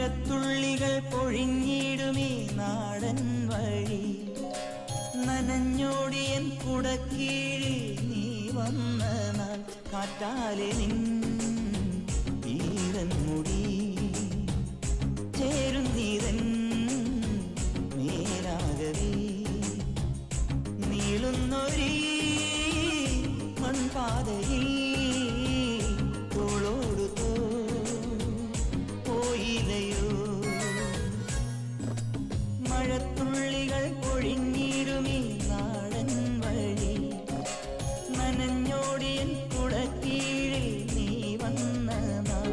മഴത്തുള്ളികൾ പൊഴിഞ്ഞിടുമീ നാടൻ വഴി നനഞ്ഞോടിയൻ കുടക്കീഴിൽ നീ വന്ന നാൾ കാറ്റാലെ നിൻ ഈരൻ മുടി ചേരുന്നീരൻ മേലാകവേ നീളുന്നൊരീ മൺപാതയിൽ തോളോടു പോയിലയോ മഴത്തുള്ളികൾ പൊഴിഞ്ഞിരുമീ നാടൻ വഴി നനഞ്ഞോടിയൻ കുടക്കീഴിൽ നീ വന്ന നാൾ